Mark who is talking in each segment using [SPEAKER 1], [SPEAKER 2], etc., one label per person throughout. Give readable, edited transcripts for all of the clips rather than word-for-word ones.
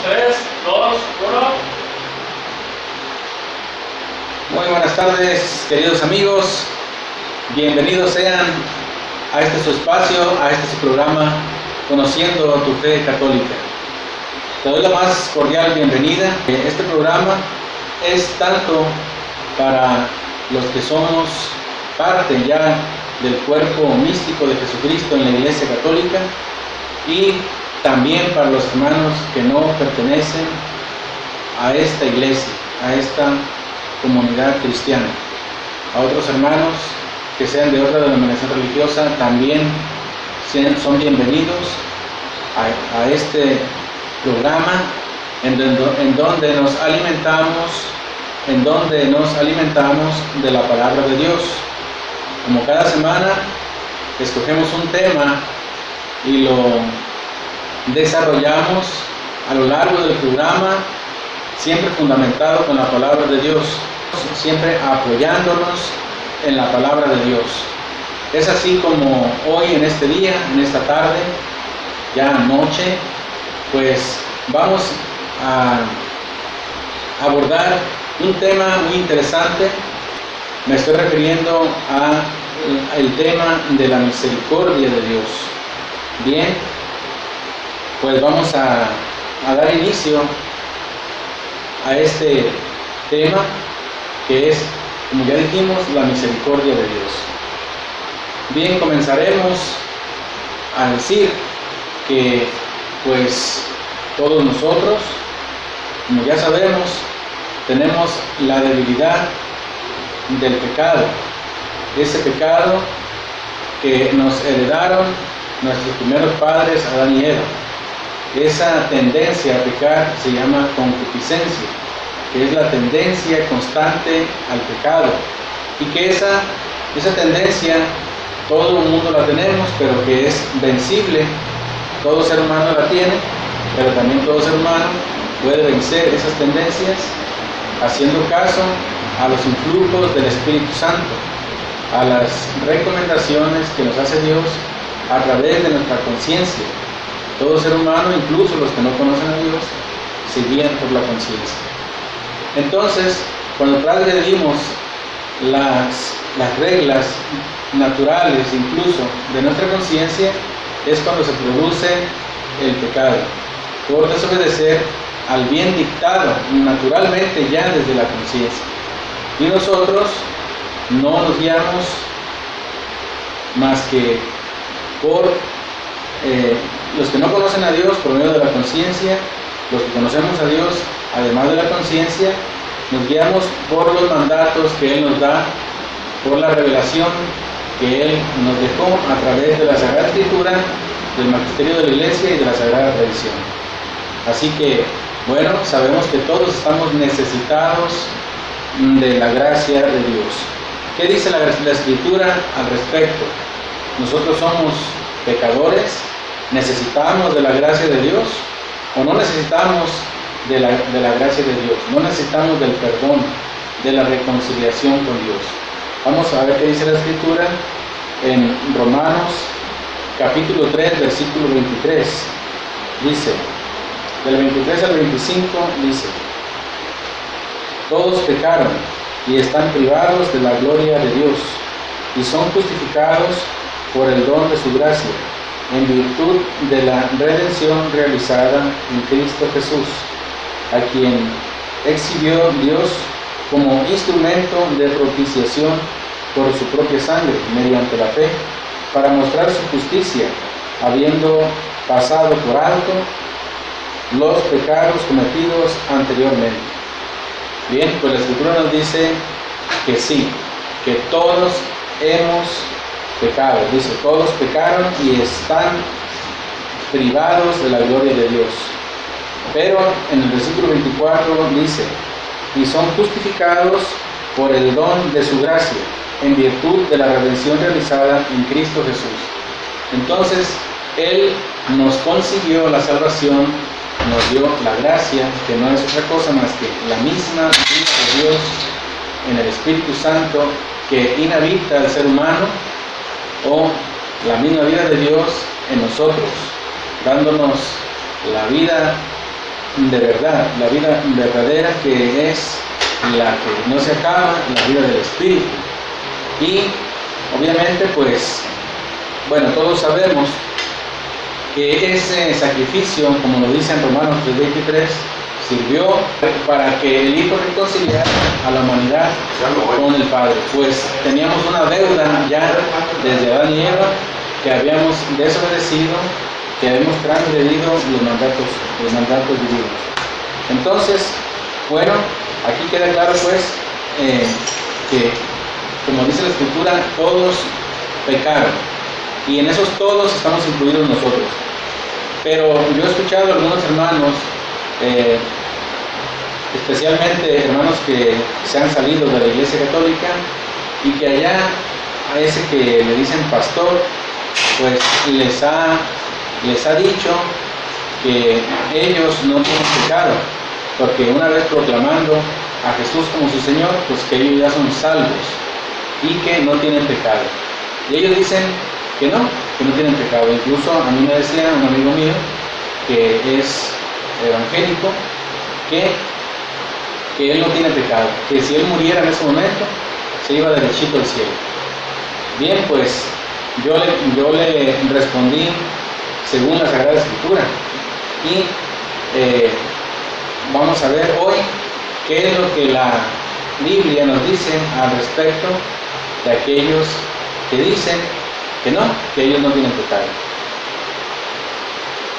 [SPEAKER 1] 3, 2, 1.
[SPEAKER 2] Muy buenas tardes, queridos amigos. Bienvenidos sean a este su espacio, a este su programa, Conociendo tu Fe Católica. Te doy la más cordial bienvenida. Este programa es tanto para los que somos parte ya del cuerpo místico de Jesucristo en la Iglesia Católica y también para los hermanos que no pertenecen a esta iglesia, a esta comunidad cristiana. A otros hermanos que sean de otra denominación religiosa también son bienvenidos a este programa en donde nos alimentamos de la palabra de Dios. Como cada semana escogemos un tema y lo desarrollamos a lo largo del programa, siempre fundamentado con la palabra de Dios, siempre apoyándonos en la palabra de Dios. Es así como hoy, en este día, en esta tarde, ya noche, pues vamos a abordar un tema muy interesante. Me estoy refiriendo al tema de la misericordia de Dios. Bien, pues vamos a dar inicio a este tema que es, como ya dijimos, la misericordia de Dios. Bien, comenzaremos a decir que pues todos nosotros, como ya sabemos, tenemos la debilidad del pecado, ese pecado que nos heredaron nuestros primeros padres, Adán y Eva. Esa tendencia a pecar se llama concupiscencia, que es la tendencia constante al pecado, y que esa tendencia todo el mundo la tenemos, pero que es vencible. Todo ser humano la tiene, pero también todo ser humano puede vencer esas tendencias haciendo caso a los influjos del Espíritu Santo, a las recomendaciones que nos hace Dios a través de nuestra conciencia. Todo ser humano, incluso los que no conocen a Dios, se guían por la conciencia. Entonces, cuando transgredimos las reglas naturales, incluso de nuestra conciencia, es cuando se produce el pecado, por desobedecer al bien dictado naturalmente ya desde la conciencia. Y nosotros no nos guiamos más que por los que no conocen a Dios por medio de la conciencia. Los que conocemos a Dios, además de la conciencia, nos guiamos por los mandatos que Él nos da, por la revelación que Él nos dejó a través de la Sagrada Escritura, del magisterio de la Iglesia y de la Sagrada Tradición. Así que, bueno, sabemos que todos estamos necesitados de la gracia de Dios. ¿Qué dice la Escritura al respecto? Nosotros somos pecadores, necesitamos de la gracia de Dios, o no necesitamos de la gracia de Dios, no necesitamos del perdón, de la reconciliación con Dios. Vamos a ver qué dice la Escritura en Romanos capítulo 3, versículo 23. Dice, del 23 al 25, dice: todos pecaron y están privados de la gloria de Dios, y son justificados por el don de su gracia, en virtud de la redención realizada en Cristo Jesús, a quien exhibió Dios como instrumento de propiciación por su propia sangre, mediante la fe, para mostrar su justicia, habiendo pasado por alto los pecados cometidos anteriormente. Bien, pues la Escritura nos dice que sí, que todos hemos pecado. Dice, todos pecaron y están privados de la gloria de Dios. Pero en el versículo 24 dice, y son justificados por el don de su gracia, en virtud de la redención realizada en Cristo Jesús. Entonces, Él nos consiguió la salvación, nos dio la gracia, que no es otra cosa más que la misma vida de Dios en el Espíritu Santo que inhabita al ser humano, o la misma vida de Dios en nosotros, dándonos la vida de verdad, la vida verdadera, que es la que no se acaba, la vida del Espíritu. Y obviamente, pues, bueno, todos sabemos que ese sacrificio, como lo dice en Romanos 3:23, sirvió para que el Hijo reconciliara a la humanidad con el Padre. Pues teníamos una deuda ya desde Adán y Eva, que habíamos desobedecido, que habíamos transgredido los mandatos divinos. Entonces, bueno, aquí queda claro pues que, como dice la Escritura, todos pecaron, y en esos todos estamos incluidos nosotros. Pero yo he escuchado a algunos hermanos, especialmente hermanos que se han salido de la Iglesia Católica, y que allá a ese que le dicen pastor, pues les ha dicho que ellos no tienen pecado, porque una vez proclamando a Jesús como su Señor, pues que ellos ya son salvos y que no tienen pecado. Y ellos dicen que no tienen pecado. Incluso a mí me decía un amigo mío que es evangélico, que él no tiene pecado, que si él muriera en ese momento se iba derechito al cielo. Bien, pues yo le respondí según la Sagrada Escritura, y vamos a ver hoy qué es lo que la Biblia nos dice al respecto de aquellos que dicen que ellos no tienen pecado.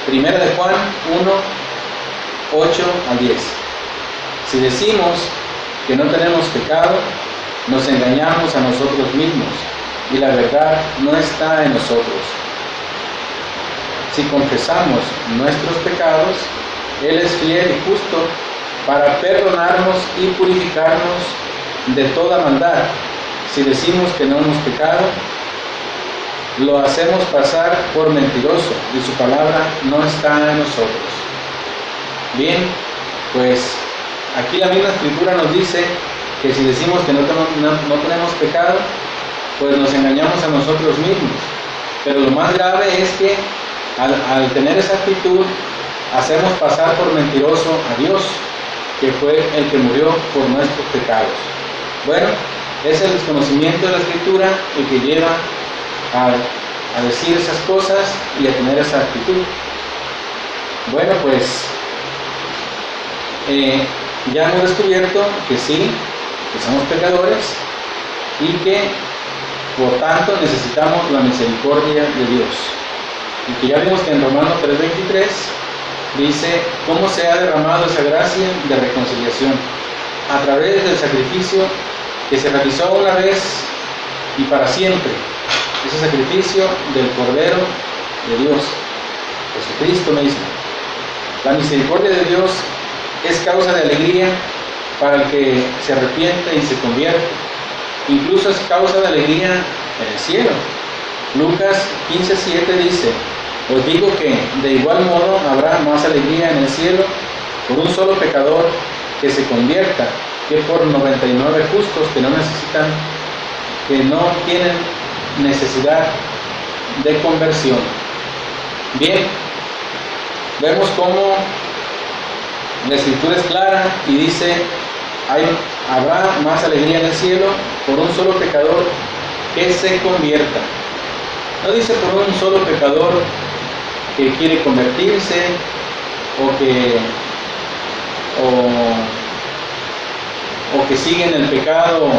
[SPEAKER 2] Primera de Juan 1:8-10. Si decimos que no tenemos pecado, nos engañamos a nosotros mismos, y la verdad no está en nosotros. Si confesamos nuestros pecados, Él es fiel y justo para perdonarnos y purificarnos de toda maldad. Si decimos que no hemos pecado, lo hacemos pasar por mentiroso, y su palabra no está en nosotros. Bien, pues aquí la misma Escritura nos dice que si decimos que no tenemos pecado, pues nos engañamos a nosotros mismos. Pero lo más grave es que al tener esa actitud, hacemos pasar por mentiroso a Dios, que fue el que murió por nuestros pecados. Bueno, es el desconocimiento de la Escritura el que lleva a decir esas cosas y a tener esa actitud. Bueno, pues ya hemos descubierto que sí, que somos pecadores, y que por tanto necesitamos la misericordia de Dios. Y que ya vimos que en Romanos 3:23 dice cómo se ha derramado esa gracia de reconciliación a través del sacrificio que se realizó una vez y para siempre, ese sacrificio del Cordero de Dios, Jesucristo mismo. La misericordia de Dios es causa de alegría para el que se arrepiente y se convierte. Incluso es causa de alegría en el cielo. Lucas 15:7 dice: os digo que de igual modo habrá más alegría en el cielo por un solo pecador que se convierta, que por 99 justos que no tienen necesidad de conversión. Bien, vemos cómo la Escritura es clara y dice: habrá más alegría en el cielo por un solo pecador que se convierta. No dice por un solo pecador que quiere convertirse o que sigue en el pecado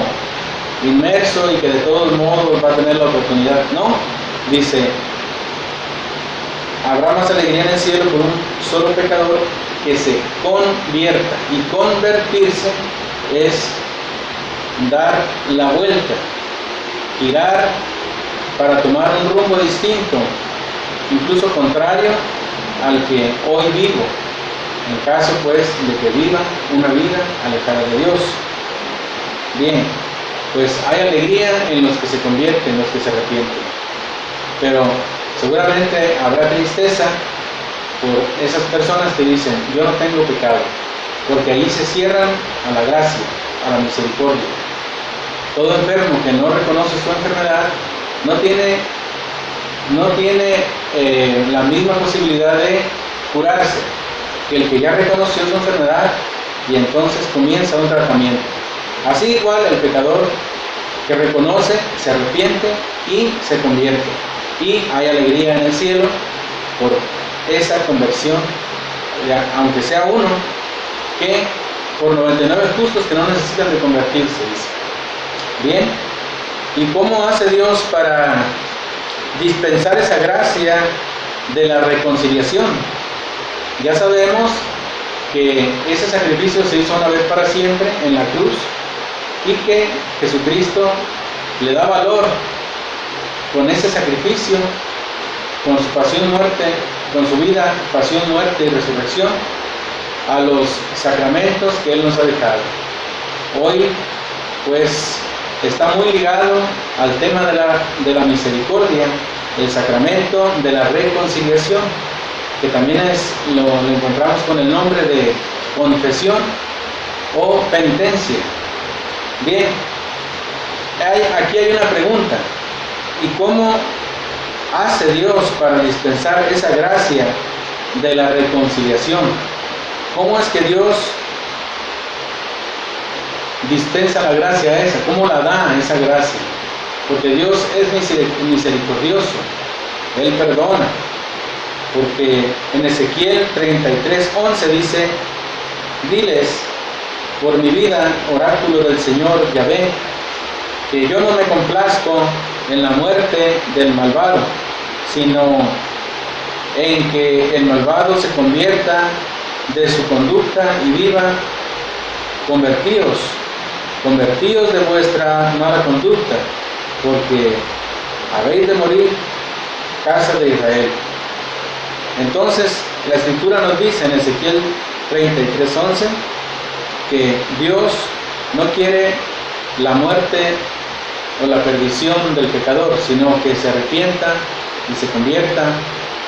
[SPEAKER 2] inmerso y que de todos modos va a tener la oportunidad. No, dice: habrá más alegría en el cielo por un solo pecador que se convierta. Y convertirse es dar la vuelta, girar para tomar un rumbo distinto, incluso contrario al que hoy vivo, en caso pues de que viva una vida alejada de Dios. Bien, pues hay alegría en los que se convierten, en los que se arrepienten, pero seguramente habrá tristeza por esas personas que dicen: yo no tengo pecado, porque ahí se cierran a la gracia, a la misericordia. Todo enfermo que no reconoce su enfermedad no tiene la misma posibilidad de curarse. que el que ya reconoció su enfermedad y entonces comienza un tratamiento. Así igual el pecador que reconoce, se arrepiente y se convierte. Y hay alegría en el cielo por esa conversión, aunque sea uno, que por 99 justos que no necesitan de convertirse, dice. Bien, ¿y cómo hace Dios para dispensar esa gracia de la reconciliación? Ya sabemos que ese sacrificio se hizo una vez para siempre en la cruz y que Jesucristo le da valor con ese sacrificio, con su pasión, muerte, con su vida, pasión, muerte y resurrección, a los sacramentos que Él nos ha dejado. Hoy, pues, está muy ligado al tema de la misericordia, el sacramento de la reconciliación, que también lo encontramos con el nombre de confesión o penitencia. Bien, aquí hay una pregunta: ¿y cómo hace Dios para dispensar esa gracia de la reconciliación? ¿Cómo es que Dios dispensa la gracia esa? ¿Cómo la da esa gracia? Porque Dios es misericordioso, Él perdona. Porque en Ezequiel 33:11 dice: diles, por mi vida, oráculo del Señor Yahvé, que yo no me complazco en la muerte del malvado, sino en que el malvado se convierta de su conducta y viva. Convertíos de vuestra mala conducta, porque habéis de morir, casa de Israel. Entonces, la Escritura nos dice en Ezequiel 33:11 que Dios no quiere la muerte o la perdición del pecador, sino que se arrepienta y se convierta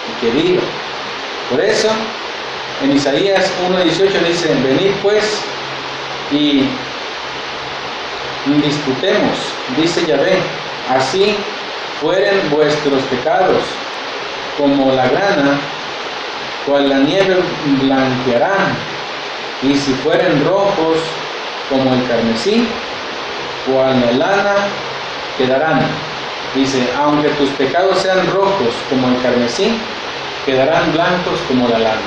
[SPEAKER 2] y que viva. Por eso, en Isaías 1:18 dice: venid pues y disputemos, dice Yahvé, así fueren vuestros pecados como la grana, cual la nieve blanquearán, y si fueren rojos como el carmesí, cual la lana quedarán. Dice: aunque tus pecados sean rojos como el carmesí, quedarán blancos como la lana.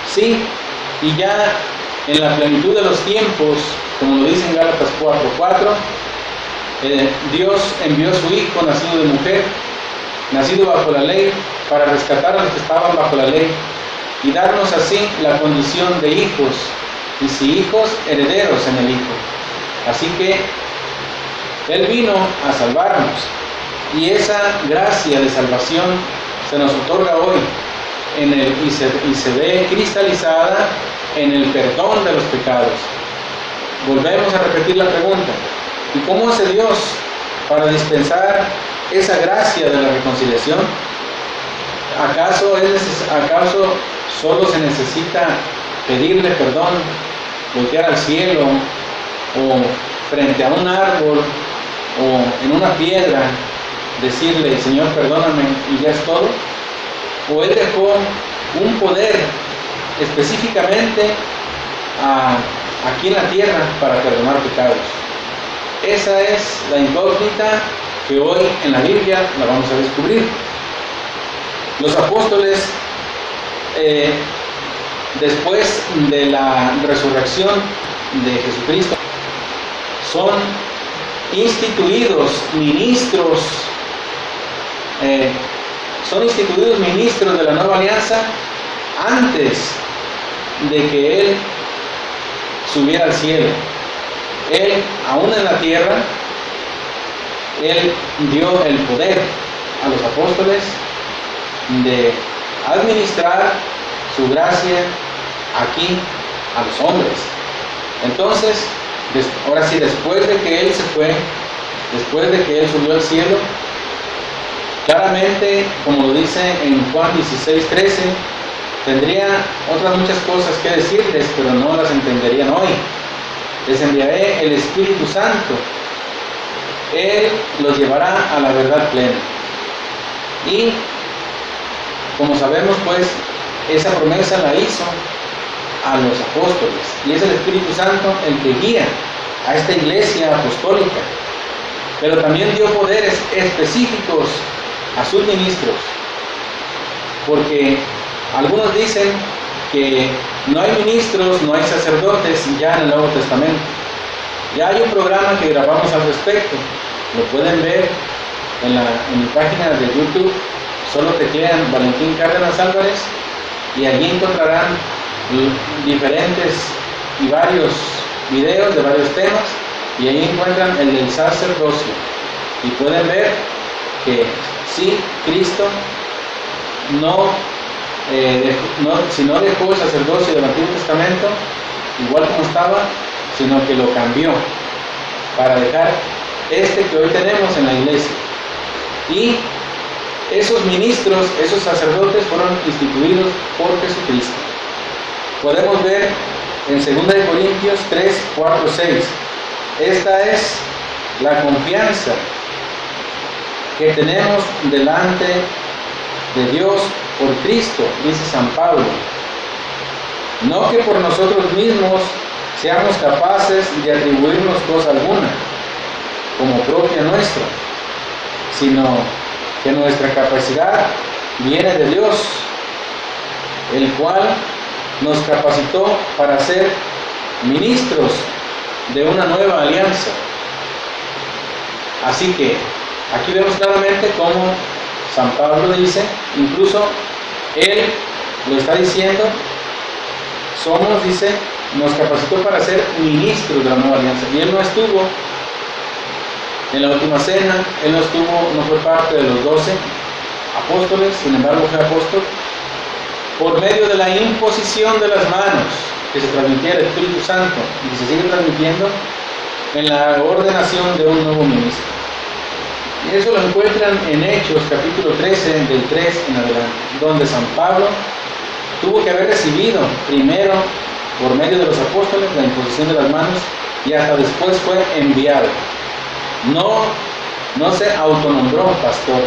[SPEAKER 2] Sí, y ya en la plenitud de los tiempos, como lo dice en Gálatas 4:4, Dios envió a su Hijo, nacido de mujer, nacido bajo la ley, para rescatar a los que estaban bajo la ley y darnos así la condición de hijos, y si hijos, herederos en el Hijo. Así que Él vino a salvarnos, y esa gracia de salvación se nos otorga hoy y se ve cristalizada en el perdón de los pecados. Volvemos a repetir la pregunta: ¿y cómo hace Dios para dispensar esa gracia de la reconciliación? ¿Acaso solo se necesita pedirle perdón, voltear al cielo, o frente a un árbol, o en una piedra, decirle: Señor, perdóname, y ya es todo? ¿O Él dejó un poder específicamente aquí en la tierra para perdonar pecados? Esa es la incógnita que hoy en la Biblia la vamos a descubrir. Los apóstoles, después de la resurrección de Jesucristo, son instituidos ministros de la nueva alianza antes de que Él subiera al cielo. Él, aún en la tierra, Él dio el poder a los apóstoles de administrar su gracia aquí a los hombres. Entonces, ahora sí, después de que Él se fue, después de que Él subió al cielo, claramente, como lo dice en Juan 16:13, tendría otras muchas cosas que decirles, pero no las entenderían hoy. Les enviaré el Espíritu Santo. Él los llevará a la verdad plena. Y, como sabemos, pues, esa promesa la hizo a los apóstoles, y es el Espíritu Santo el que guía a esta iglesia apostólica. Pero también dio poderes específicos a sus ministros, porque algunos dicen que no hay ministros, no hay sacerdotes ya en el Nuevo Testamento. Ya hay un programa que grabamos al respecto, lo pueden ver en mi página de YouTube. Solo teclean Valentín Cárdenas Álvarez y allí encontrarán diferentes y varios videos de varios temas, y ahí encuentran el del sacerdocio, y pueden ver que sí, Cristo si no dejó el sacerdocio del Antiguo Testamento igual como estaba, sino que lo cambió para dejar este que hoy tenemos en la iglesia. Y esos ministros, esos sacerdotes fueron instituidos por Jesucristo. Podemos ver en 2 Corintios 3, 4, 6. Esta es la confianza que tenemos delante de Dios por Cristo, dice San Pablo. No que por nosotros mismos seamos capaces de atribuirnos cosa alguna como propia nuestra, sino que nuestra capacidad viene de Dios, el cual nos capacitó para ser ministros de una nueva alianza. Así que aquí vemos claramente cómo San Pablo dice, incluso él lo está diciendo, dice, nos capacitó para ser ministros de la nueva alianza. Y él no estuvo en la última cena, él no fue parte de los 12 apóstoles, sin embargo fue apóstol por medio de la imposición de las manos que se transmitía el Espíritu Santo y que se sigue transmitiendo en la ordenación de un nuevo ministro. Y eso lo encuentran en Hechos capítulo 13, del 3 en adelante, donde San Pablo tuvo que haber recibido primero por medio de los apóstoles la imposición de las manos, y hasta después fue enviado. No se autonombró pastor,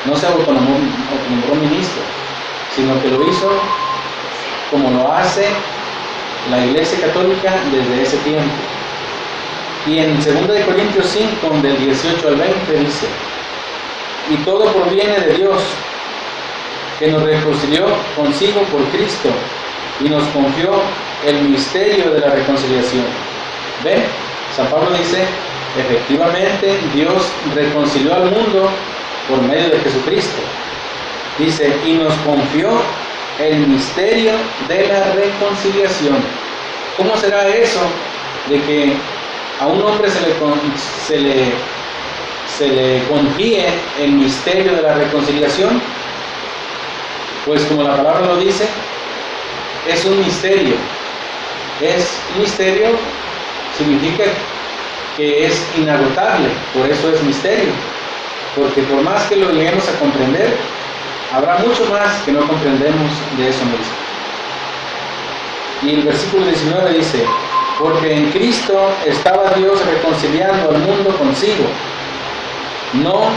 [SPEAKER 2] no se autonombró ministro, sino que lo hizo como lo hace la Iglesia Católica desde ese tiempo. Y en 2 Corintios 5, del 18 al 20 dice: y todo proviene de Dios, que nos reconcilió consigo por Cristo y nos confió el misterio de la reconciliación. ¿Ven? San Pablo dice, efectivamente Dios reconcilió al mundo por medio de Jesucristo. Dice, y nos confió el misterio de la reconciliación. ¿Cómo será eso de que a un hombre se le confíe el misterio de la reconciliación? Pues como la palabra lo dice, es un misterio. Misterio significa que es inagotable, por eso es misterio. Porque por más que lo lleguemos a comprender, habrá mucho más que no comprendemos de eso mismo. Y el versículo 19 dice, porque en Cristo estaba Dios reconciliando al mundo consigo, no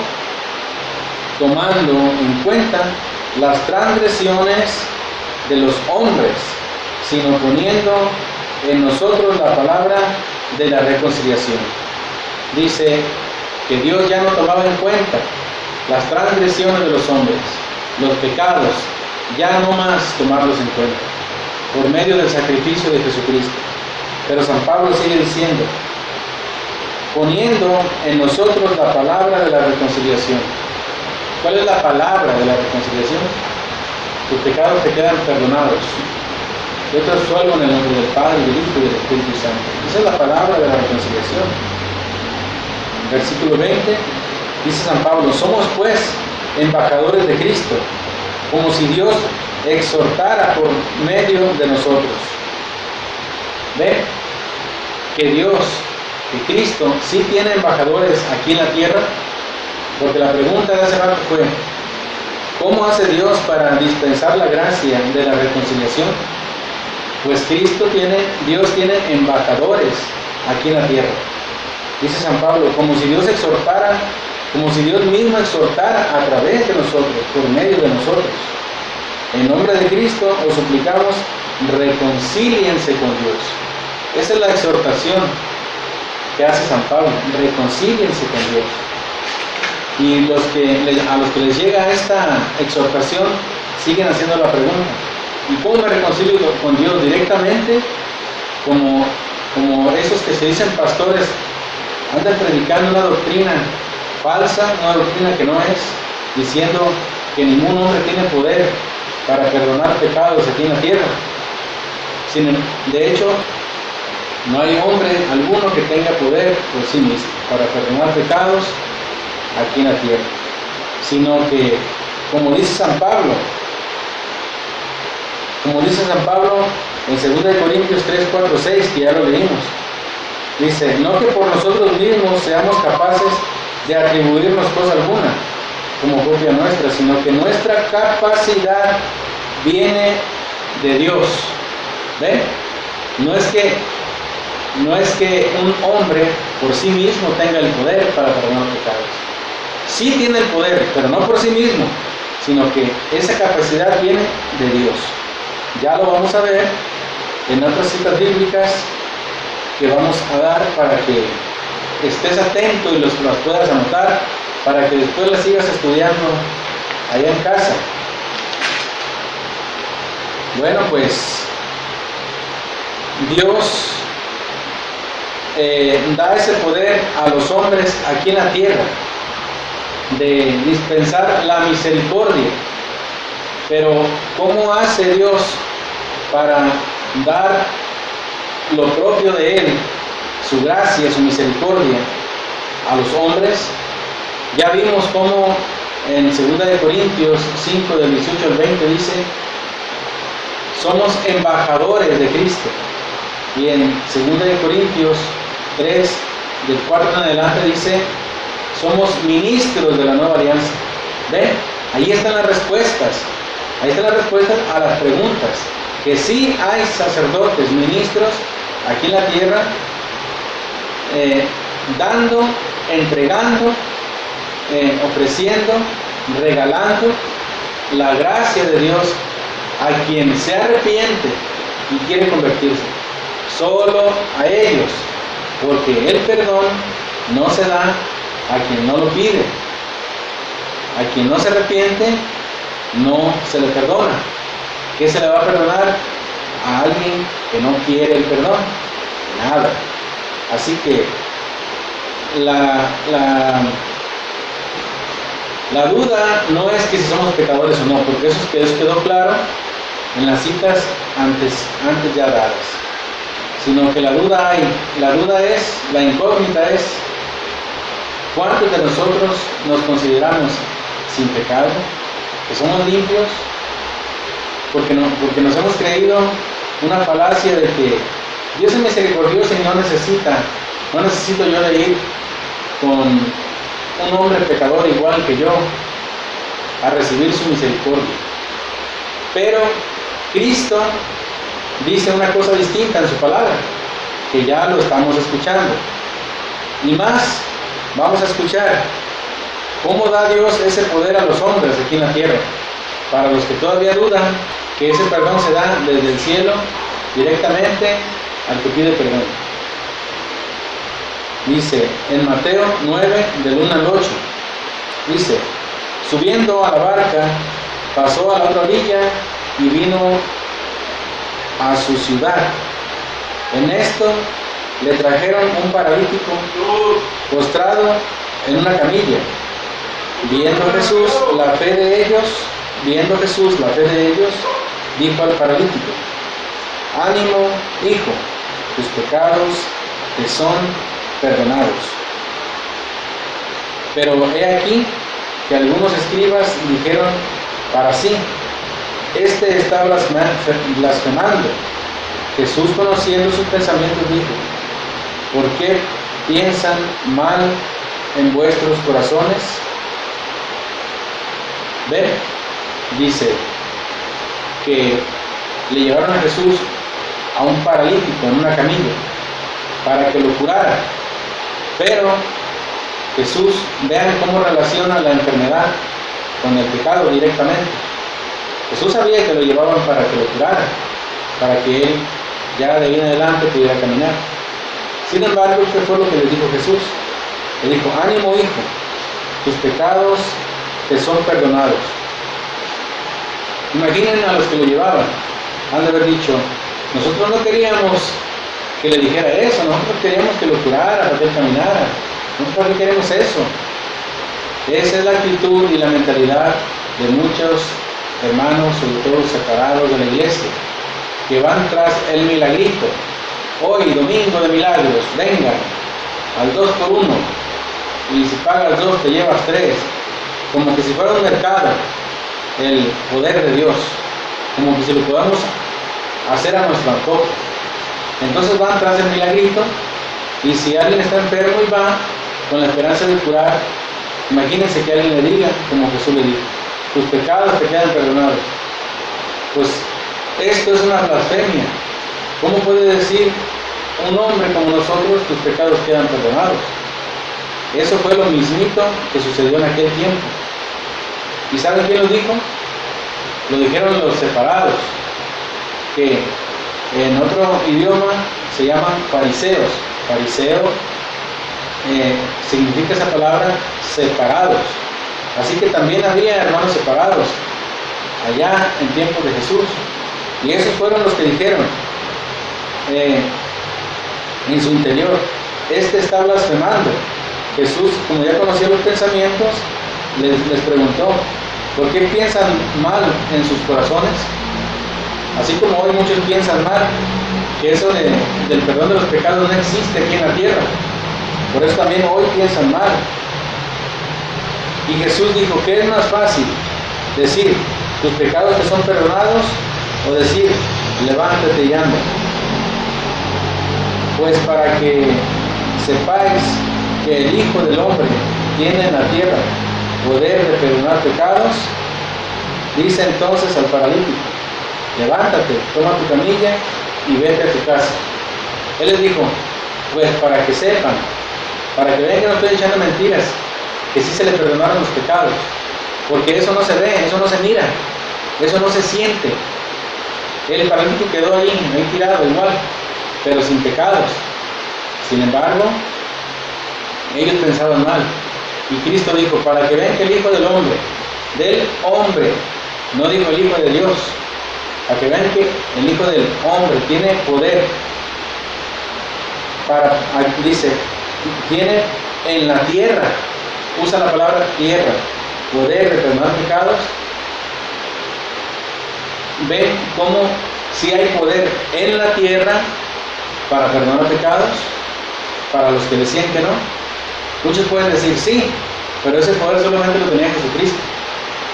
[SPEAKER 2] tomando en cuenta las transgresiones de los hombres, sino poniendo en nosotros la palabra de la reconciliación. Dice que Dios ya no tomaba en cuenta las transgresiones de los hombres, los pecados, ya no más tomarlos en cuenta, por medio del sacrificio de Jesucristo. Pero San Pablo sigue diciendo, poniendo en nosotros la palabra de la reconciliación. ¿Cuál es la palabra de la reconciliación? Tus pecados te quedan perdonados. Yo te absuelvo en el nombre del Padre, del Hijo y del Espíritu Santo. Esa es la palabra de la reconciliación. Versículo 20, dice San Pablo, somos pues embajadores de Cristo, como si Dios exhortara por medio de nosotros. ¿Ve? Que Dios, que Cristo sí tiene embajadores aquí en la tierra, porque la pregunta de hace rato fue, ¿cómo hace Dios para dispensar la gracia de la reconciliación? Pues Dios tiene embajadores aquí en la tierra. Dice San Pablo, como si Dios exhortara, como si Dios mismo exhortara a través de nosotros, por medio de nosotros. En nombre de Cristo os suplicamos reconcíliense con Dios. Esa es la exhortación que hace San Pablo, reconcíliense con Dios. Y a los que les llega esta exhortación siguen haciendo la pregunta: ¿y cómo me reconcilio con Dios? Directamente, como esos que se dicen pastores, andan predicando una doctrina falsa, una doctrina que no es, diciendo que ningún hombre tiene poder para perdonar pecados aquí en la tierra. De hecho, no hay hombre alguno que tenga poder por sí mismo para perdonar pecados aquí en la tierra, sino que, como dice San Pablo en 2 Corintios 3, 4, 6, que ya lo leímos, dice: no que por nosotros mismos seamos capaces de atribuirnos cosa alguna como propia nuestra, sino que nuestra capacidad viene de Dios. ¿Ven? No es que un hombre por sí mismo tenga el poder para perdonar pecados. Sí tiene el poder, pero no por sí mismo, sino que esa capacidad viene de Dios. Ya lo vamos a ver en otras citas bíblicas que vamos a dar para que estés atento y las puedas anotar, para que después las sigas estudiando allá en casa. Bueno, pues Dios da ese poder a los hombres aquí en la tierra de dispensar la misericordia. Pero ¿cómo hace Dios para dar lo propio de Él, su gracia, su misericordia a los hombres? Ya vimos cómo en 2 Corintios 5 del 18 al 20 dice: somos embajadores de Cristo. Y en 2 Corintios 3 del 4 en adelante dice: somos ministros de la nueva alianza. ¿Ven? Ahí están las respuestas. Ahí están las respuestas a las preguntas. Que sí hay sacerdotes, ministros aquí en la tierra, dando, entregando, ofreciendo, regalando la gracia de Dios a quien se arrepiente y quiere convertirse. Solo a ellos, porque el perdón no se da a quien no lo pide. A quien no se arrepiente, no se le perdona. ¿Qué se le va a perdonar a alguien que no quiere el perdón? Nada. Así que la duda no es que si somos pecadores o no, porque eso quedó claro en las citas antes ya dadas, sino que la duda es, la incógnita es: ¿cuántos de nosotros nos consideramos sin pecado, que somos limpios? Porque nos hemos creído una falacia de que Dios es misericordioso y no necesito yo de ir con un hombre pecador igual que yo a recibir su misericordia. Pero Cristo dice una cosa distinta en su palabra, que ya lo estamos escuchando. Y más, vamos a escuchar cómo da Dios ese poder a los hombres aquí en la tierra. Para los que todavía dudan, que ese perdón se da desde el cielo directamente al que pide perdón. Dice en Mateo 9, del 1 al 8, dice: subiendo a la barca, pasó a la otra orilla y vino a su ciudad. En esto le trajeron un paralítico postrado en una camilla. Viendo Jesús la fe de ellos, dijo al paralítico: ánimo, hijo, tus pecados te son perdonados. Pero he aquí que algunos escribas dijeron para sí: este está blasfemando. Jesús, conociendo sus pensamientos, dijo: ¿por qué piensan mal en vuestros corazones? Ven, dice que le llevaron a Jesús a un paralítico en una camilla para que lo curara. Pero Jesús, vean cómo relaciona la enfermedad con el pecado directamente. Jesús sabía que lo llevaban para que lo curara, para que él ya de ahí en adelante pudiera caminar. Sin embargo, ¿qué fue lo que le dijo Jesús? Le dijo: ánimo, hijo, tus pecados te son perdonados. Imaginen a los que lo llevaban. Han de haber dicho: nosotros no queríamos que le dijera eso, nosotros queríamos que lo curara para que él caminara. Nosotros no queremos eso. Esa es la actitud y la mentalidad de muchos hermanos, sobre todo separados de la iglesia, que van tras el milagrito. Hoy, domingo de milagros, vengan al 2 por 1, y si pagas 2 te llevas 3, como que si fuera un mercado, el poder de Dios, como que si lo podamos hacer a nuestro antojo. Entonces van tras el milagrito, y si alguien está enfermo y va con la esperanza de curar, imagínense que alguien le diga, como Jesús le dijo: tus pecados te quedan perdonados. Pues esto es una blasfemia. ¿Cómo puede decir un hombre como nosotros: tus pecados quedan perdonados? Eso fue lo mismito que sucedió en aquel tiempo. ¿Y saben quién lo dijo? Lo dijeron los separados, que en otro idioma se llaman fariseos. Fariseo significa esa palabra separados. Así que también había hermanos separados allá en tiempos de Jesús. Y esos fueron los que dijeron en su interior: este está blasfemando. Jesús, como ya conocía los pensamientos, les preguntó: ¿por qué piensan mal en sus corazones? Así como hoy muchos piensan mal, que eso del perdón de los pecados no existe aquí en la tierra. Por eso también hoy piensan mal. Y Jesús dijo: ¿qué es más fácil? Decir: tus pecados te son perdonados, o decir: levántate y anda. Pues para que sepáis que el Hijo del Hombre tiene en la tierra poder de perdonar pecados, dice entonces al paralítico: levántate, toma tu camilla y vete a tu casa. Él les dijo: pues para que sepan, para que vean que no estoy echando mentiras, que sí se le perdonaron los pecados, porque eso no se ve, eso no se mira, eso no se siente. El paralítico quedó ahí tirado igual, pero sin pecados. Sin embargo, ellos pensaban mal, y Cristo dijo: para que vean que el Hijo del Hombre, no dijo el Hijo de Dios, para que vean que el Hijo del Hombre tiene poder dice, tiene en la tierra, usa la palabra tierra, poder de perdonar pecados. Ven cómo si hay poder en la tierra para perdonar pecados, para los que decían que no. Muchos pueden decir sí, pero ese poder solamente lo tenía Jesucristo.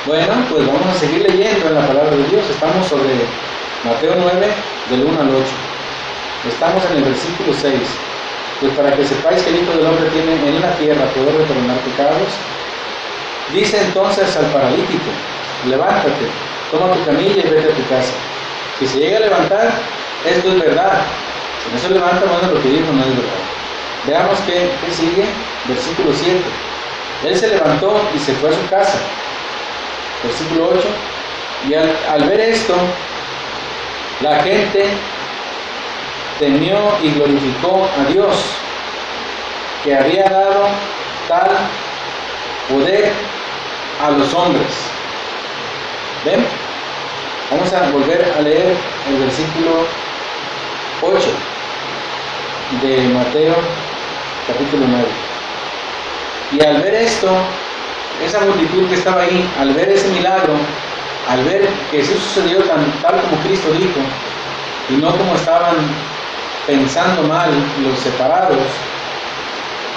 [SPEAKER 2] Bueno, pues vamos a seguir leyendo en la palabra de Dios. Estamos sobre Mateo 9, del 1 al 8. Estamos en el versículo 6. Pues para que sepáis que el Hijo del Hombre tiene en la tierra poder de perdonar pecados, dice entonces al paralítico: levántate, toma tu camilla y vete a tu casa. Si se llega a levantar, esto es verdad. Si no se levanta, bueno, lo que dijo no es verdad. Veamos qué sigue, versículo 7. Él se levantó y se fue a su casa. Versículo 8. Y al ver esto, la gente temió y glorificó a Dios, que había dado tal poder a los hombres. ¿Ven? Vamos a volver a leer el versículo 8 de Mateo capítulo 9. Y al ver esto, esa multitud que estaba ahí, al ver ese milagro, al ver que eso sucedió tal como Cristo dijo, y no como estaban pensando mal los separados,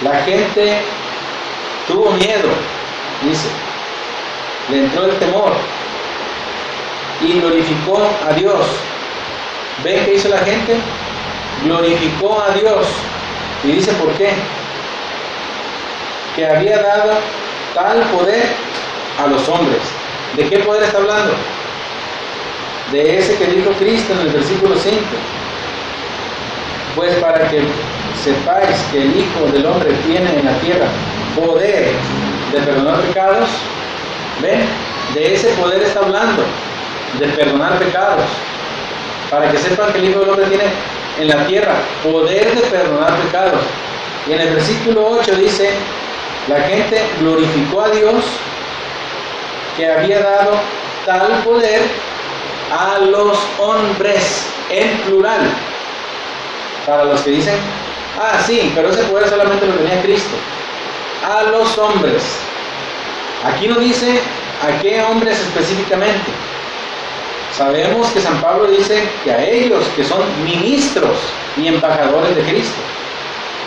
[SPEAKER 2] la gente tuvo miedo, dice, le entró el temor y glorificó a Dios. ¿Ven qué hizo la gente? Glorificó a Dios. Y dice por qué: que había dado tal poder a los hombres. ¿De qué poder está hablando? De ese que dijo Cristo en el versículo 5. Pues para que sepáis que el Hijo del Hombre tiene en la tierra poder de perdonar pecados. ¿Ven? De ese poder está hablando, de perdonar pecados. para que sepan que el Hijo del Hombre tiene en la tierra poder de perdonar pecados. Y en el versículo 8 dice, la gente glorificó a Dios que había dado tal poder a los hombres, en plural. Para los que dicen, sí, pero ese poder solamente lo tenía Cristo. A los hombres. Aquí no dice a qué hombres específicamente. Sabemos que San Pablo dice que a ellos, que son ministros y embajadores de Cristo.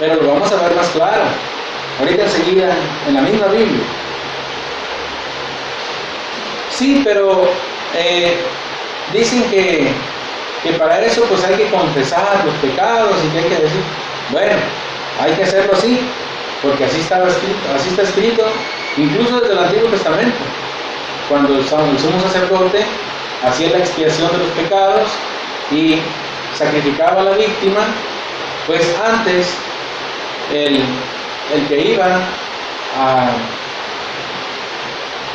[SPEAKER 2] Pero lo vamos a ver más claro ahorita enseguida en la misma Biblia. Sí, pero dicen que para eso pues hay que confesar los pecados y que hay que decir, bueno, hay que hacerlo así, porque así está escrito, incluso desde el Antiguo Testamento, cuando el sumo sacerdote hacía la expiación de los pecados y sacrificaba a la víctima, pues antes el que iba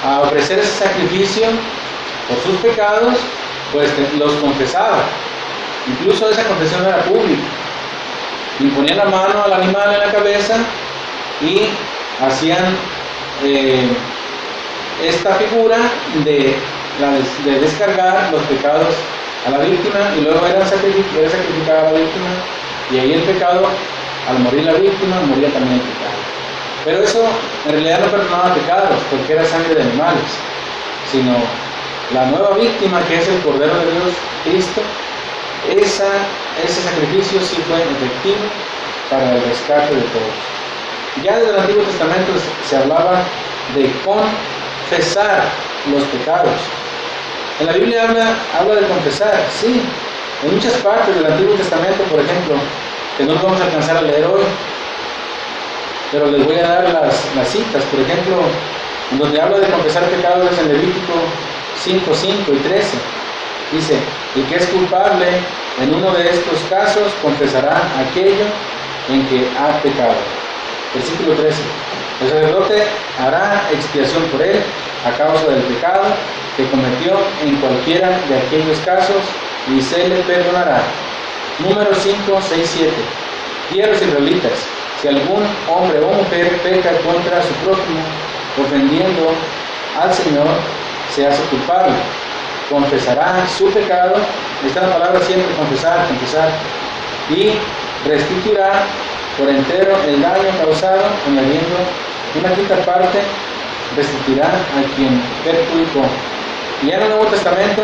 [SPEAKER 2] a ofrecer ese sacrificio por sus pecados, pues los confesaba. Incluso esa confesión era pública. Y ponían la mano al animal en la cabeza y hacían esta figura de descargar los pecados a la víctima, y luego era sacrificada a la víctima, y ahí el pecado, al morir la víctima, moría también el pecado. Pero eso en realidad no perdonaba pecados, porque era sangre de animales, sino la nueva víctima, que es el Cordero de Dios, Cristo. Ese sacrificio sí fue efectivo para el rescate de todos. Ya desde el Antiguo Testamento se hablaba de confesar los pecados. En la Biblia habla de confesar, sí, en muchas partes del Antiguo Testamento, por ejemplo, que no vamos a alcanzar a leer hoy, pero les voy a dar las citas. Por ejemplo, donde habla de confesar pecados es en Levítico 5, 5 y 13. Dice, el que es culpable en uno de estos casos confesará aquello en que ha pecado. Versículo 13. El sacerdote hará expiación por él a causa del pecado que cometió en cualquiera de aquellos casos y se le perdonará. Número 5, 6, 7. Y a los israelitas, si algún hombre o mujer peca contra su prójimo, ofendiendo al Señor, se hace culpable. Confesará su pecado, está la palabra siempre, confesar, y restituirá por entero el daño causado, añadiendo una quinta parte, restituirá a quien perjudicó. Y en el Nuevo Testamento,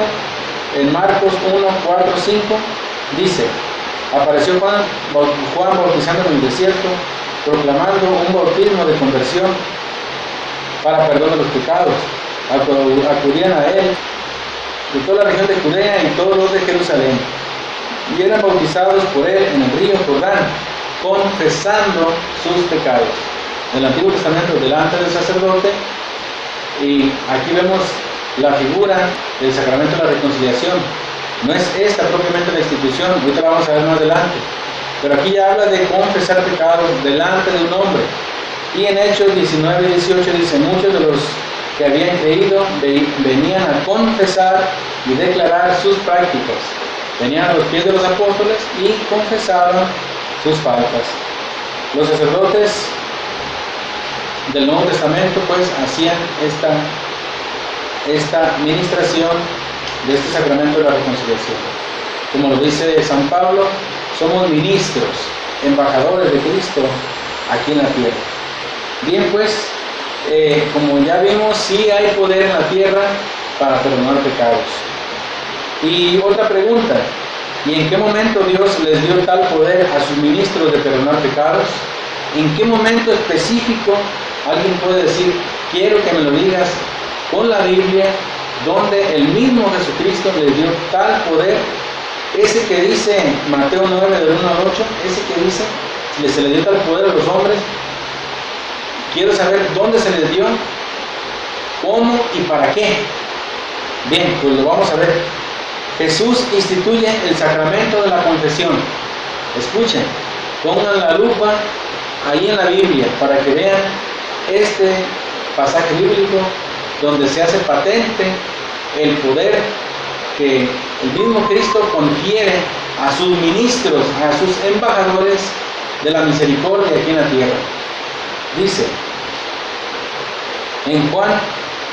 [SPEAKER 2] en Marcos 1, 4, 5, dice, apareció Juan bautizando en el desierto, proclamando un bautismo de conversión para perdón de los pecados. Acudían a él de toda la región de Judea y todos los de Jerusalén, y eran bautizados por él en el río Jordán, confesando sus pecados. En el Antiguo Testamento, delante del sacerdote, y aquí vemos la figura del sacramento de la reconciliación. No es esta propiamente la institución, ahorita la vamos a ver más adelante, pero aquí ya habla de confesar pecados delante de un hombre. Y en Hechos 19 y 18 dice, muchos de los que habían creído venían a confesar y declarar sus prácticas. Venían a los pies de los apóstoles y confesaban sus faltas. Los sacerdotes del Nuevo Testamento pues hacían esta ministración de este sacramento de la reconciliación. Como lo dice San Pablo, somos ministros, embajadores de Cristo aquí en la tierra. Bien, pues, como ya vimos, sí hay poder en la tierra para perdonar pecados. Y otra pregunta, ¿y en qué momento Dios les dio tal poder a sus ministros de perdonar pecados? ¿En qué momento específico alguien puede decir, quiero que me lo digas con la Biblia, donde el mismo Jesucristo les dio tal poder? Ese que dice Mateo 9, del 1 al 8, ese que dice, se le dio tal poder a los hombres. Quiero saber dónde se les dio, cómo y para qué. Bien, pues lo vamos a ver. Jesús instituye el sacramento de la confesión. Escuchen, pongan la lupa ahí en la Biblia para que vean este pasaje bíblico donde se hace patente el poder que el mismo Cristo confiere a sus ministros, a sus embajadores de la misericordia aquí en la tierra. Dice en Juan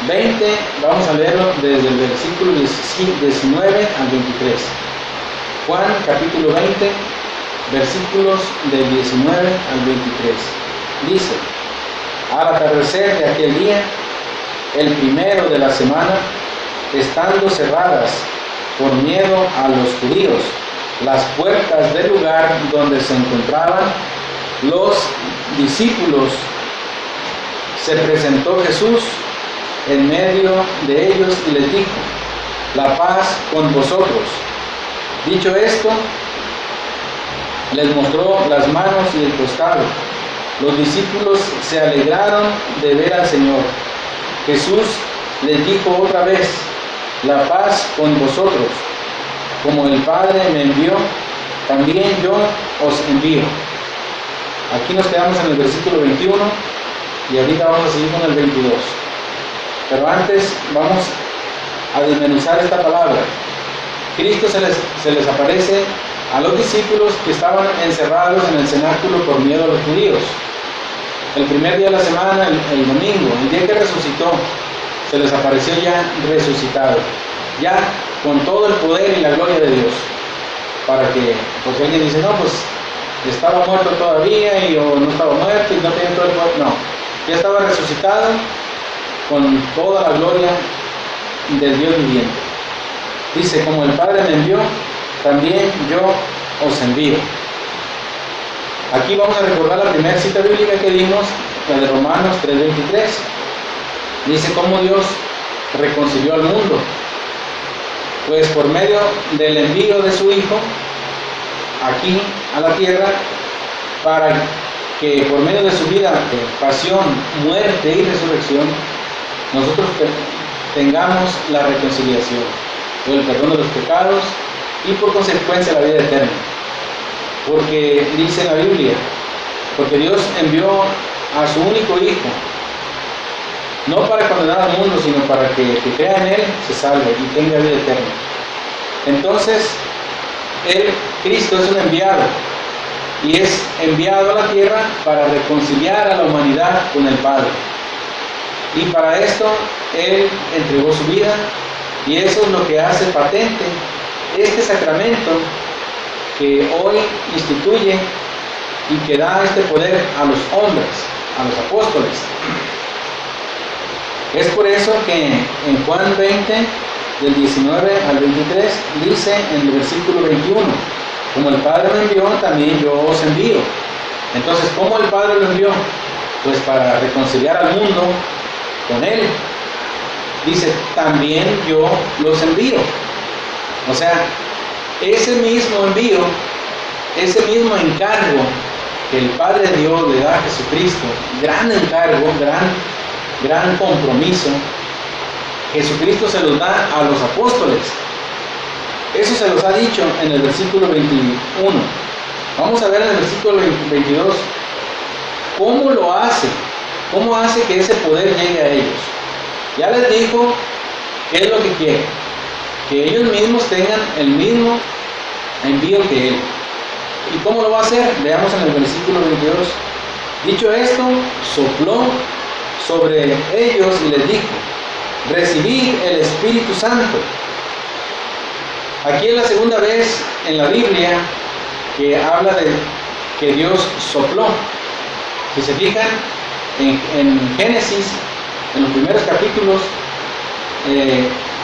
[SPEAKER 2] 20, vamos a leerlo desde el versículo 19 al 23. Juan capítulo 20, versículos del 19 al 23. Dice: al atardecer de aquel día, el primero de la semana, estando cerradas por miedo a los judíos las puertas del lugar donde se encontraban los discípulos, se presentó Jesús en medio de ellos y les dijo: la paz con vosotros. Dicho esto, les mostró las manos y el costado. Los discípulos se alegraron de ver al Señor. Jesús les dijo otra vez: la paz con vosotros. Como el Padre me envió, también yo os envío. Aquí nos quedamos en el versículo 21 y ahorita vamos a seguir con el 22. Pero antes vamos a desmenuzar esta palabra. Cristo se les aparece a los discípulos que estaban encerrados en el cenáculo por miedo a los judíos. El primer día de la semana, el domingo, el día que resucitó, se les apareció ya resucitado, ya con todo el poder y la gloria de Dios. Para que, pues alguien dice, no, pues estaba muerto todavía o no estaba muerto y no tenía todo el poder. No, ya estaba resucitado con toda la gloria del Dios viviente. Dice: como el Padre me envió, también yo os envío. Aquí vamos a recordar la primera cita bíblica que dimos, la de Romanos 3:23. Dice cómo Dios reconcilió al mundo. Pues por medio del envío de su Hijo aquí a la tierra, para que por medio de su vida, pasión, muerte y resurrección, nosotros tengamos la reconciliación, el perdón de los pecados y por consecuencia la vida eterna. Porque dice la Biblia, porque Dios envió a su único Hijo, no para condenar al mundo, sino para que el que crea en Él se salve y tenga vida eterna. Entonces, Cristo es un enviado, y es enviado a la tierra para reconciliar a la humanidad con el Padre. Y para esto Él entregó su vida, y eso es lo que hace patente este sacramento que hoy instituye y que da este poder a los hombres, a los apóstoles. Es por eso que en Juan 20, del 19 al 23, dice en el versículo 21, como el Padre me envió, también yo os envío. Entonces, ¿cómo el Padre lo envió? Pues para reconciliar al mundo con Él. Dice, también yo los envío. O sea, ese mismo envío, ese mismo encargo que el Padre de Dios le da a Jesucristo, gran encargo, gran compromiso, Jesucristo se los da a los apóstoles. Eso se los ha dicho en el versículo 21. Vamos a ver en el versículo 22 cómo lo hace, cómo hace que ese poder llegue a ellos. Ya les dijo qué es lo que quiere, que ellos mismos tengan el mismo envío que Él. ¿Y cómo lo va a hacer? Veamos en el versículo 22. Dicho esto, sopló sobre ellos y les dijo, recibid el Espíritu Santo. Aquí es la segunda vez en la Biblia que habla de que Dios sopló. Si se fijan, en Génesis, en los primeros capítulos,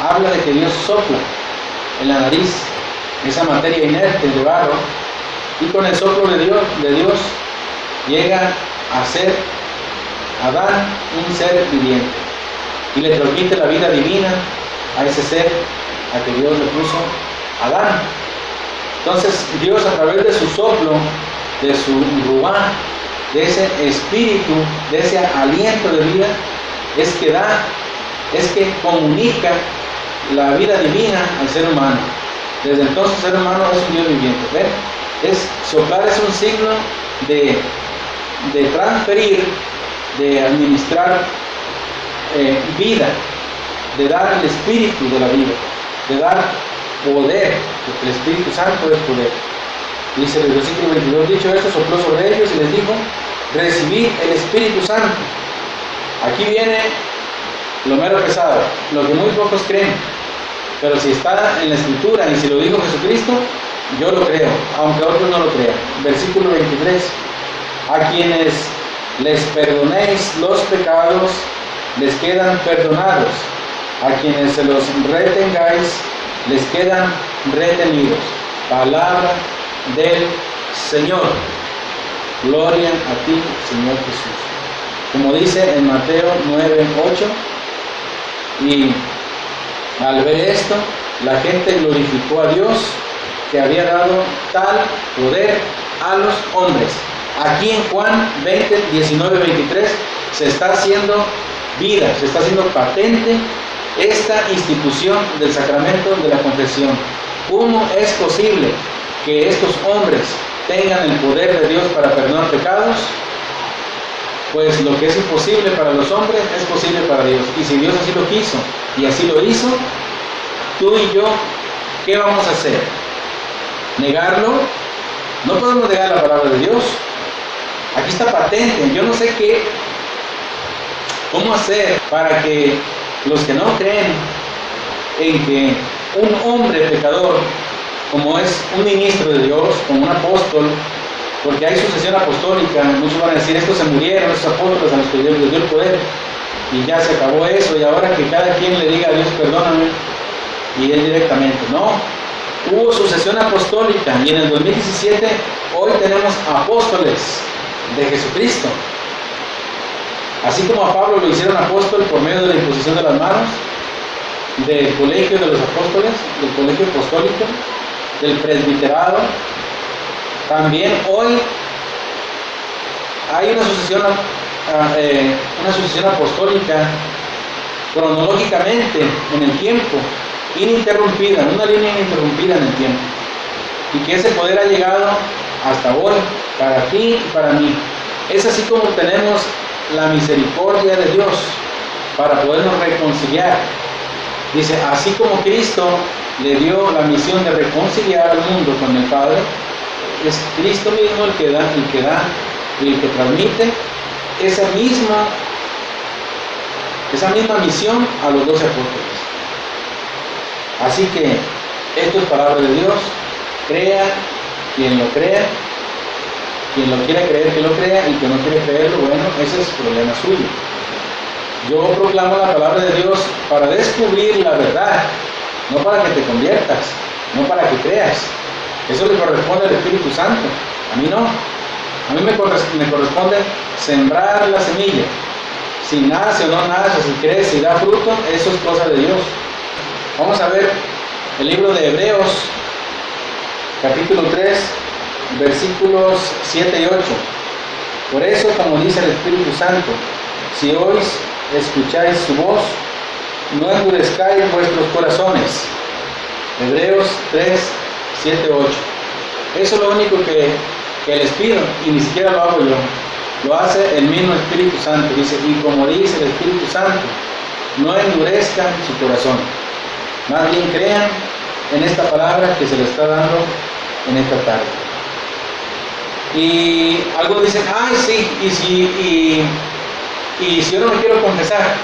[SPEAKER 2] habla de que Dios sopla en la nariz esa materia inerte de barro, y con el soplo de Dios llega a ser Adán un ser viviente, y le transmite la vida divina a ese ser a que Dios le puso Adán. Entonces Dios, a través de su soplo, de su ruá, de ese espíritu, de ese aliento de vida, es que comunica la vida divina al ser humano. Desde entonces el ser humano es un Dios viviente. ¿Ven? Soplar es un signo de transferir, de administrar vida, de dar el espíritu de la vida, de dar poder, porque el Espíritu Santo es poder. Dice el versículo 22, dicho esto, sopló sobre ellos y les dijo, recibid el Espíritu Santo. Aquí viene lo mero pesado, lo que muy pocos creen, pero si está en la Escritura y si lo dijo Jesucristo, yo lo creo, aunque otros no lo crean. Versículo 23, a quienes les perdonéis los pecados, les quedan perdonados. A quienes se los retengáis, les quedan retenidos. Palabra del Señor. Gloria a ti, Señor Jesús. Como dice en Mateo 9:8, y al ver esto, la gente glorificó a Dios que había dado tal poder a los hombres. Aquí en Juan 19:23 se está haciendo vida, se está haciendo patente esta institución del sacramento de la confesión. ¿Cómo es posible que estos hombres tengan el poder de Dios para perdonar pecados? Pues lo que es imposible para los hombres es posible para Dios. Y si Dios así lo quiso y así lo hizo, tú y yo, ¿qué vamos a hacer? ¿Negarlo? No podemos negar la palabra de Dios. Aquí está patente. Yo no sé cómo hacer para que los que no creen en que un hombre pecador, como es un ministro de Dios, como un apóstol, porque hay sucesión apostólica, muchos van a decir, estos se murieron, estos apóstoles a los que Dios les dio el poder, y ya se acabó eso, y ahora que cada quien le diga a Dios, perdóname, y él directamente. No, hubo sucesión apostólica, y en el 2017, hoy tenemos apóstoles de Jesucristo. Así como a Pablo lo hicieron apóstol por medio de la imposición de las manos, del colegio de los apóstoles, del colegio apostólico, del presbiterado, también hoy hay una sucesión apostólica cronológicamente en el tiempo, ininterrumpida, una línea ininterrumpida en el tiempo, y que ese poder ha llegado hasta hoy, para ti y para mí. Es así como tenemos la misericordia de Dios para podernos reconciliar. Dice, así como Cristo le dio la misión de reconciliar al mundo con el Padre, es Cristo mismo el que da y el que transmite esa misma misión a los 12 apóstoles. Así que esto es palabra de Dios. Crea quien lo crea, quien lo quiera creer que lo crea, y quien no quiere creerlo, bueno, ese es problema suyo. Yo proclamo la palabra de Dios para descubrir la verdad, no para que te conviertas, no para que creas. Eso le corresponde al Espíritu Santo, a mí no. A mí me corresponde sembrar la semilla. Si nace o no nace, si crece y da fruto, eso es cosa de Dios. Vamos a ver el libro de Hebreos, capítulo 3, versículos 7 y 8. Por eso, como dice el Espíritu Santo, si oís, escucháis su voz, no endurezcáis vuestros corazones. Hebreos 3, 7, 8. Eso es lo único que les pido, y ni siquiera lo hago yo. Lo hace el mismo Espíritu Santo. Dice, y como dice el Espíritu Santo, no endurezcan su corazón. Más bien crean en esta palabra que se le está dando en esta tarde. Y algunos dicen, ay sí, y si yo no me quiero confesar.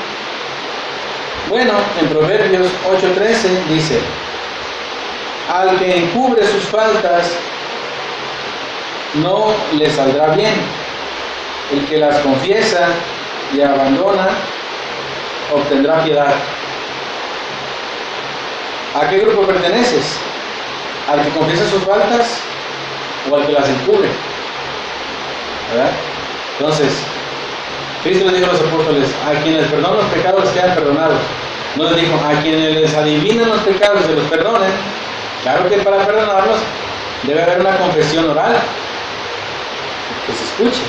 [SPEAKER 2] Bueno, en Proverbios 8:13 dice, al que encubre sus faltas no le saldrá bien. El que las confiesa y abandona obtendrá piedad. ¿A qué grupo perteneces? ¿Al que confiesa sus faltas o al que las encubre? ¿Verdad? Entonces, Cristo le dijo a los apóstoles, a quienes les perdonan los pecados les quedan perdonados. No les dijo, a quienes les adivinan los pecados y se los perdonen. Claro que para perdonarlos debe haber una confesión oral que se escuche.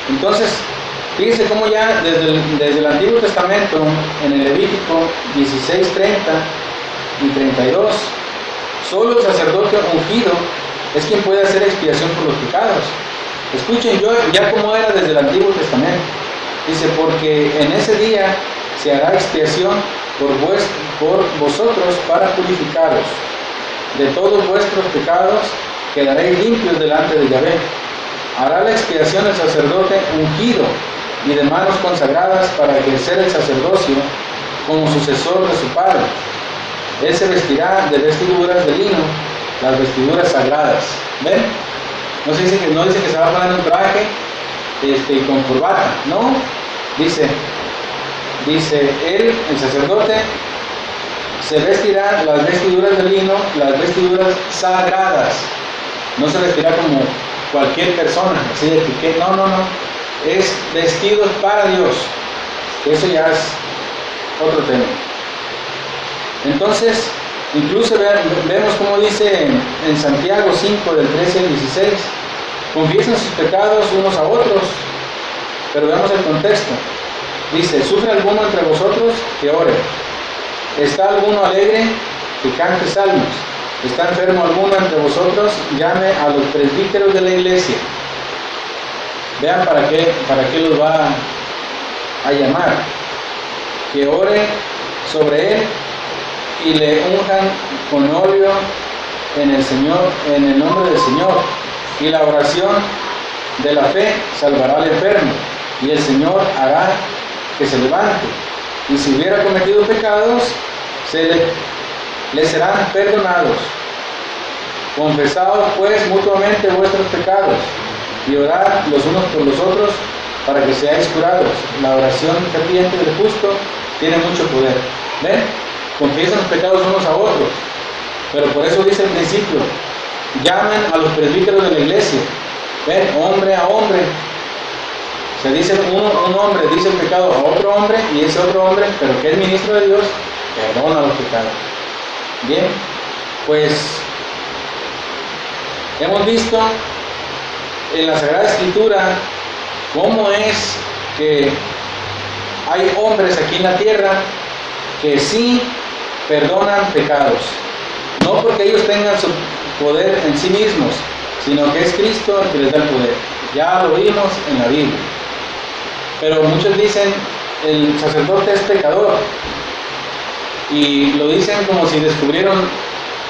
[SPEAKER 2] Entonces, fíjense cómo ya desde el Antiguo Testamento, en el Levítico 16:30 y 32, solo el sacerdote ungido es quien puede hacer expiación por los pecados. Escuchen ya cómo era desde el Antiguo Testamento. Dice, porque en ese día se hará expiación por vosotros para purificaros. De todos vuestros pecados quedaréis limpios delante de Yahvé. Hará la expiación el sacerdote ungido y de manos consagradas para ejercer el sacerdocio como sucesor de su padre. Él se vestirá de vestiduras de lino, las vestiduras sagradas. ¿Ven? No dice que se va a poner un traje con corbata, no. Dice él, el sacerdote, se vestirá las vestiduras de lino, las vestiduras sagradas. No se vestirá como cualquier persona, así de que no. Es vestidos para Dios. Eso ya es otro tema. Entonces, incluso vemos como dice en Santiago 5, del 13 al 16, confiesen sus pecados unos a otros, pero veamos el contexto. Dice, ¿sufre alguno entre vosotros? Que ore. ¿Está alguno alegre? Que cante salmos. ¿Está enfermo alguno entre vosotros? Llame a los presbíteros de la iglesia. Vean para qué los va a llamar. Que ore sobre él y le unjan con óleo en el nombre del Señor. Y la oración de la fe salvará al enfermo, y el Señor hará que se levante. Y si hubiera cometido pecados, le serán perdonados. Confesaos pues mutuamente vuestros pecados y orad los unos por los otros para que seáis curados. La oración ferviente del justo tiene mucho poder. ¿Ven? Confiesen los pecados unos a otros. Pero por eso dice el principio, llamen a los presbíteros de la iglesia. ¿Ven? Hombre a hombre. Se dice un hombre dice el pecado a otro hombre, y ese otro hombre, pero que es ministro de Dios, perdona los pecados. Bien, pues hemos visto en la Sagrada Escritura cómo es que hay hombres aquí en la tierra que sí perdonan pecados, no porque ellos tengan su poder en sí mismos, sino que es Cristo el que les da el poder. Ya lo vimos en la Biblia. Pero muchos dicen, el sacerdote es pecador, y lo dicen como si descubrieron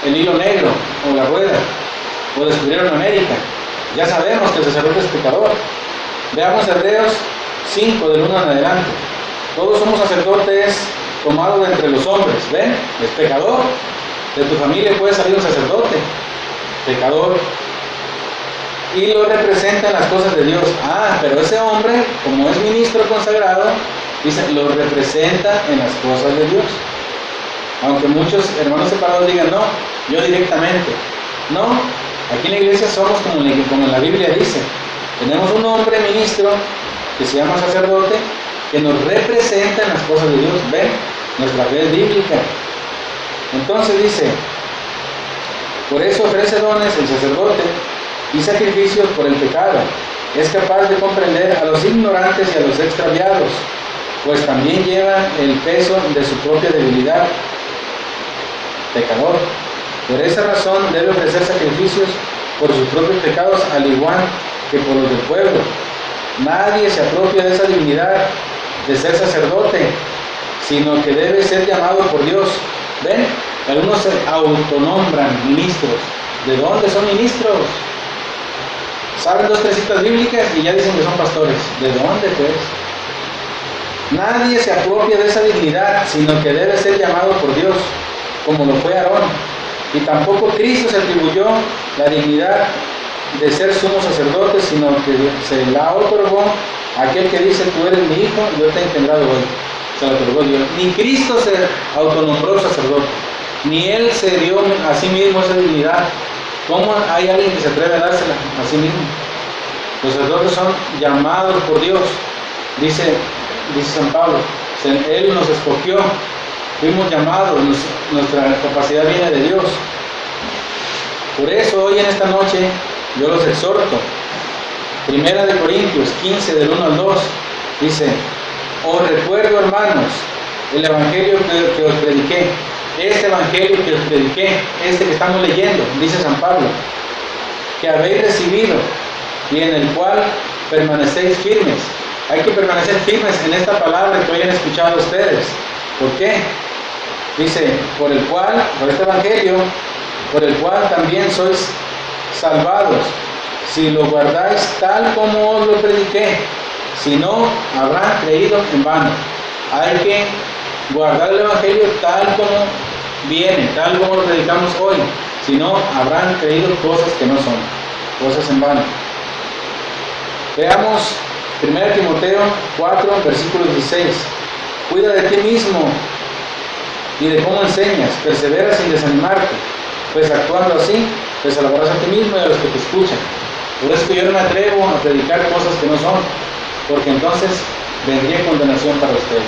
[SPEAKER 2] el hilo negro o la rueda, o descubrieron América. Ya sabemos que el sacerdote es pecador. Veamos Hebreos 5, del 1 en adelante. Todos somos sacerdotes tomados de entre los hombres. ¿Ven? Es pecador. De tu familia puede salir un sacerdote pecador, y lo representa en las cosas de Dios. Pero ese hombre, como es ministro consagrado, dice, lo representa en las cosas de Dios. Aunque muchos hermanos separados digan, no, yo directamente. No, aquí en la iglesia somos como la Biblia dice. Tenemos un hombre ministro que se llama sacerdote, que nos representa en las cosas de Dios. Ven, nuestra fe es bíblica. Entonces dice, por eso ofrece dones el sacerdote y sacrificios por el pecado. Es capaz de comprender a los ignorantes y a los extraviados, pues también llevan el peso de su propia debilidad. Pecador. Por esa razón debe ofrecer sacrificios por sus propios pecados, al igual que por los del pueblo. Nadie se apropia de esa dignidad de ser sacerdote, sino que debe ser llamado por Dios. ¿Ven? Algunos se autonombran ministros. ¿De dónde son ministros? Saben 2 o 3 citas bíblicas y ya dicen que son pastores. ¿De dónde pues? Nadie se apropia de esa dignidad, sino que debe ser llamado por Dios, como lo fue Aarón. Y tampoco Cristo se atribuyó la dignidad de ser sumo sacerdote, sino que se la otorgó a aquel que dice, tú eres mi hijo, yo te he engendrado hoy. Se la otorgó Dios. Ni Cristo se autonombró sacerdote, ni Él se dio a sí mismo esa dignidad. ¿Cómo hay alguien que se atreve a dársela a sí mismo? Los sacerdotes son llamados por Dios, dice San Pablo. Él nos escogió, fuimos llamados, nuestra capacidad viene de Dios. Por eso hoy en esta noche yo los exhorto. 1 Corintios 15, del 1 al 2, dice, os recuerdo, hermanos, el evangelio que os prediqué. Este evangelio que os prediqué, este que estamos leyendo, dice San Pablo, que habéis recibido y en el cual permanecéis firmes. Hay que permanecer firmes en esta palabra que hoy han escuchado ustedes. ¿Por qué? Dice, por este evangelio, por el cual también sois salvados, si lo guardáis tal como os lo prediqué, si no, habrán creído en vano. Hay que guardar el evangelio tal como viene, tal como lo predicamos hoy, si no, habrán creído cosas que no son, cosas en vano. Veamos 1 Timoteo 4, versículo 16. Cuida de ti mismo y de cómo enseñas, persevera sin desanimarte, pues actuando así, te salvarás a ti mismo y a los que te escuchan. Por eso que yo no me atrevo a predicar cosas que no son, porque entonces vendría condenación para ustedes.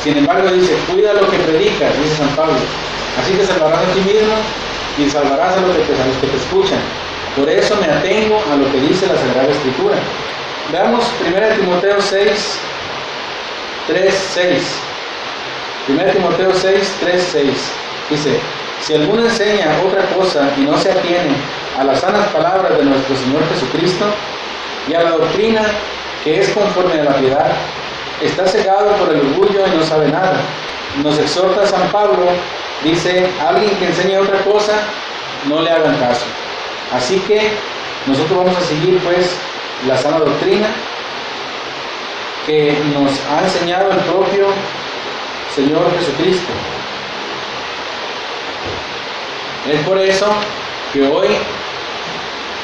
[SPEAKER 2] Sin embargo dice, cuida lo que predicas, dice San Pablo, así te salvarás a ti mismo y salvarás a los que te escuchan. Por eso me atengo a lo que dice la Sagrada Escritura. Veamos 1 Timoteo 6, 3, 6. 1 Timoteo 6, 3, 6. Dice, si alguno enseña otra cosa y no se atiene a las sanas palabras de nuestro Señor Jesucristo y a la doctrina que es conforme a la piedad, está cegado por el orgullo y no sabe nada. Nos exhorta San Pablo, dice, alguien que enseñe otra cosa, no le hagan caso. Así que nosotros vamos a seguir pues la sana doctrina que nos ha enseñado el propio Señor Jesucristo. Es por eso que hoy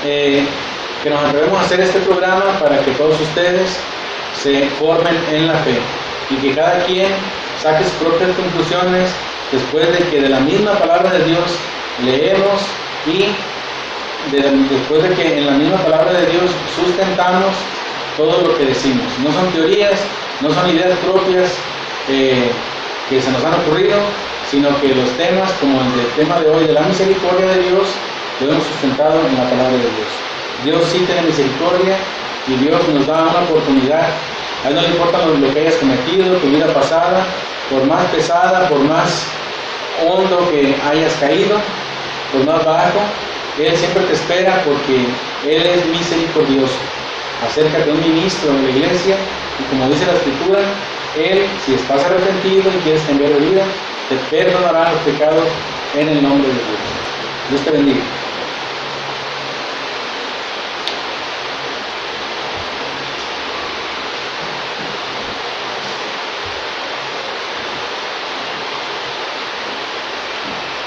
[SPEAKER 2] que nos atrevemos a hacer este programa, para que todos ustedes se formen en la fe y que cada quien saque sus propias conclusiones después de que de la misma palabra de Dios leemos y después de que en la misma palabra de Dios sustentamos todo lo que decimos. No son teorías, no son ideas propias que se nos han ocurrido, sino que los temas, como el tema de hoy de la misericordia de Dios, lo hemos sustentado en la palabra de Dios. Dios sí tiene misericordia y Dios nos da una oportunidad. A Él no le importa lo que hayas cometido, tu vida pasada, por más pesada, por más hondo que hayas caído, por más bajo, Él siempre te espera, porque Él es misericordioso. Acércate a un ministro de la iglesia y, como dice la Escritura, Él, si estás arrepentido y quieres cambiar de vida, te perdonará los pecados en el nombre de Dios. Dios te bendiga.